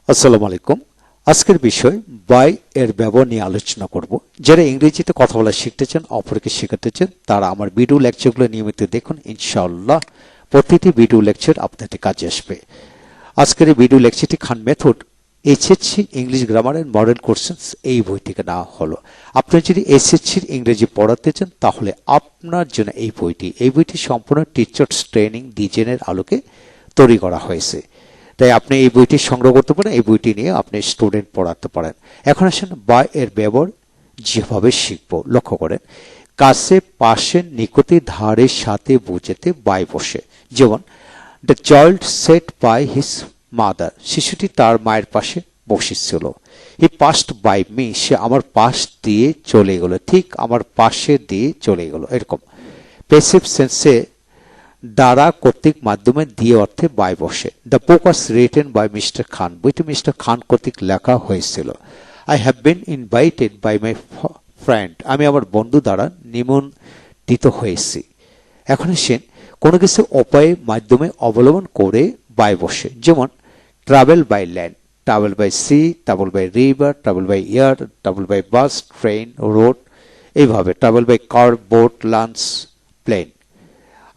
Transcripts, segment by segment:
আসসালামু আলাইকুম। আজকের বিষয় বাই এর ব্যবহার নিয়ে আলোচনা করব। যারা ইংরেজিতে কথা বলা শিখতে চান, অপরকে শেখাতে চান, তারা আমার ভিডিও লেকচারগুলো নিয়মিত দেখুন। ইনশাআল্লাহ প্রতিটি ভিডিও লেকচার আপনাদের কাজে আসবে। আজকের এই ভিডিও লেকচারটি Khan method HSC English grammar and model questions এই বই থেকে নেওয়া হলো। আপনি যদি এইচএসসির ইংরেজি পড়াতে চান তাহলে আপনার জন্য এই বইটি সম্পূর্ণ টিচার্স ট্রেনিং ডিজাইনের আলোকে তৈরি করা হয়েছে। তাই আপনি এই বইটি সংগ্রহ করতে পারেন, এই বইটি নিয়ে আপনি স্টুডেন্ট পড়াতে পারেন। এখন আসেন বাই এর ব্যবহার যেভাবে শিখব। লক্ষ্য করেন, কাছে, পাশে, নিকটে, ধারে, সাথে বোঝাতে বাই বসে। যেমন the child sat by his mother, শিশুটি তার মায়ের পাশে বসেছিল। হি পাস্ট বাই মি, সে আমার পাশ দিয়ে চলে গেল, ঠিক আমার পাশে দিয়ে চলে গেল। এরকম প্যাসিভ সেন্সে দ্বারা কর্তৃক মাধ্যমে দিয়ে অর্থে বাই বসে। The book was written by mister Khan, বইটি মিস্টার খান কর্তৃক লেখা হয়েছিল। I have been invited by my friend, আমি আমার বন্ধু দ্বারা নিমন্ত্রিত হয়েছি। এখন আসেন কোনো কিছু উপায়ে মাধ্যমে অবলম্বন করে বাই বসে। যেমন travel by land, travel by sea, travel by river, travel by air, travel by bus, train, road, এইভাবে travel by car, boat, launch, plane.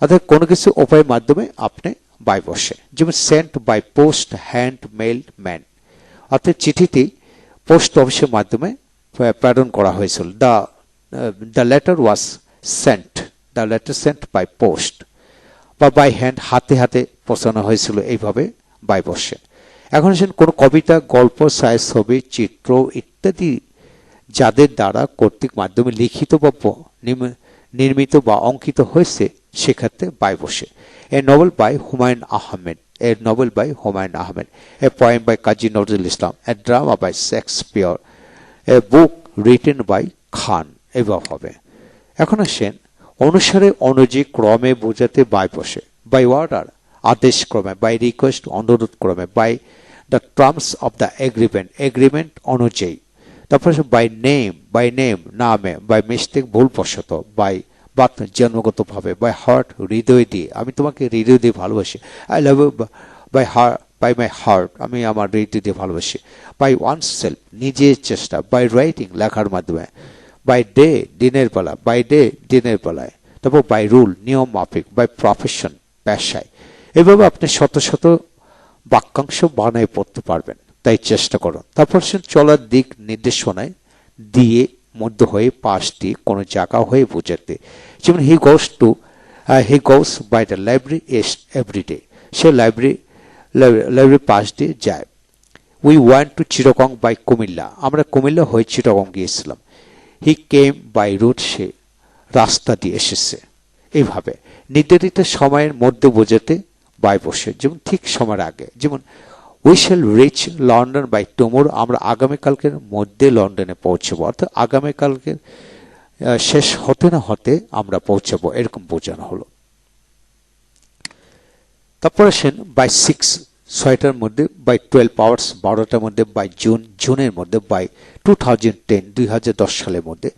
অর্থাৎ কোনো কিছু উপায়ের মাধ্যমে আপনি বাই বসে। যেমন sent by post, hand, mail, man, অর্থাৎ চিঠিটি পোস্ট অফিসের মাধ্যমে প্রেরণ করা হয়েছিল। The letter was sent, the letter sent by post. বা বাই হ্যান্ড, হাতে হাতে পৌঁছানো হয়েছিল, এইভাবে বাই বসে। এখন আসেন কোনো কবিতা, গল্প, ছবি, চিত্র ইত্যাদি যাদের দ্বারা কর্তৃক মাধ্যমে লিখিত বা নির্মিত বা অঙ্কিত হয়েছে সেক্ষেত্রে বাই বসে। A novel by Humayun Ahmed, a novel by Humayun Ahmed, a poem by Kazi Nazrul Islam, a drama by Shakespeare, a book written by Khan, এভাবে হবে। এখন আসেন অনুসারে, অনুযায়ী, ক্রমে বোঝাতে বাই বসে। বাই অর্ডার, আদেশ ক্রমে। বাই রিকোয়েস্ট, অনুরোধ ক্রমে। By the terms of the agreement, agreement অনুযায়ী। তারপর বাই নেম, নামে। বাই মিস্টেক, ভুলবশত। বাই বার্থ, জন্মগতভাবে। বাই হার্ট, হৃদয় দিয়ে, আমি তোমাকে হৃদয় দিয়ে ভালোবাসি। I love you by my heart, আমি আমার হৃদয় দিয়ে ভালোবাসি। বাই ওয়ান সেলফ, নিজের চেষ্টা। বাই রাইটিং, লেখার মাধ্যমে। বাই ডে, দিনের বেলা। বাই ডে, দিনের বেলায়। তারপর বাই রুল, নিয়ম মাফিক। বাই প্রফেশন, পেশায়। এভাবে আপনি শত শত বাক্যাংশ বানায় পড়তে পারবেন, তাই চেষ্টা করুন। তারপর চলার দিক নির্দেশনায় দিয়ে, মধ্য হয়ে, পাশ দিয়ে, কোনো জায়গা হয়ে বোঝাতে। যেমন he goes by the library every day, সে লাইব্রেরি পাশ দিয়ে যায়। We want to Chittagong by Comilla, আমরা কুমিল্লা হয়ে চিটাগং গিয়েছিলাম। হি কেম বাই রুট, সে রাস্তা দিয়ে এসেছে। এইভাবে নির্ধারিত সময়ের মধ্যে বোঝাতে বাই বসে। যেমন ঠিক সময়ের আগে। যেমন we shall reach London by tomorrow, আমরা আগামীকালকের মধ্যে লন্ডনে পৌঁছবো। অর্থাৎ আগামীকালকে শেষ হতে না হতে আমরা পৌঁছাবো, এরকম বোঝানো হলো। তারপর আসেন বাই 6, 6টার মধ্যে। বাই 12 আওয়ার্স, 12টার মধ্যে। বাই জুন, জুনের মধ্যে। বাই 2010, 2010 সালের মধ্যে।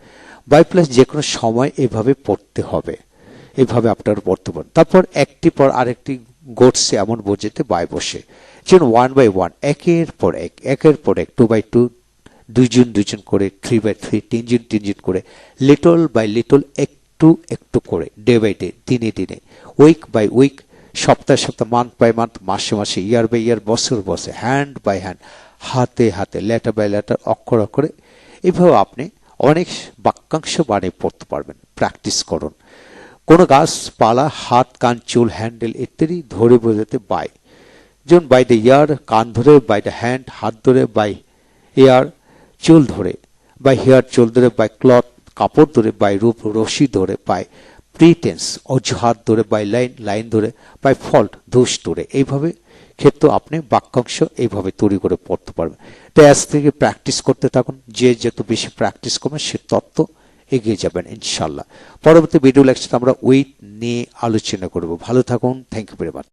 বাই প্লাস যে কোনো সময় এভাবে পড়তে হবে, এভাবে আপনারা পড়তে পারেন। তারপর একটি পর আরেকটি ঘটছে এমন বোঝাতে বাই বসে। যেমন ওয়ান বাই ওয়ান, একের পর এক, একের পর এক। 2 বাই 2, দুইজন দুইজন করে। 3 বাই 3, তিনজন তিনজন করে। লিটল বাই লিটল, একটু একটু করে। ডে বাই ডে, দিনে দিনে। উইক বাই উইক, সপ্তাহে সপ্তাহে। মান্থ বাই মান্থ, মাসে মাসে। ইয়ার বাই ইয়ার, বছর বছর। হ্যান্ড বাই হ্যান্ড, হাতে হাতে। লেটার বাই লেটার, অক্ষর অক্ষরে। এভাবে আপনি অনেক বাক্যাংশ বানিয়ে পড়তে পারবেন। প্র্যাকটিস করুন। কোনো গাছপালা, হাত, কান, চুল, হ্যান্ডেল ইত্যাদি ধরে বোঝাতে বাই। যেমন বাই দ্য ইয়ার, কান ধরে। বাই দ্য হ্যান্ড, হাত ধরে। বাই এয়ার, চুল ধরে। বাই হেয়ার, চুল ধরে। বাই ক্লথ, কাপড় ধরে। বাই রূপ, রশি ধরে। বাই প্রিটেন্স, অজুহাত ধরে। বাই লাইন, লাইন ধরে। বাই ফল্ট, দোষ ধরে। এইভাবে ক্ষেত্রে আপনি বাক্যাংশ এইভাবে তৈরি করে পড়তে পারবেন। তাই আজ থেকে প্র্যাকটিস করতে থাকুন। যে যত বেশি প্র্যাকটিস করবেন সে তত এগিয়ে যাবেন ইনশাল্লাহ। পরবর্তী ভিডিও লেকচারে আমরা ওয়েট নিয়ে আলোচনা করব। ভালো থাকুন। Thank you very much.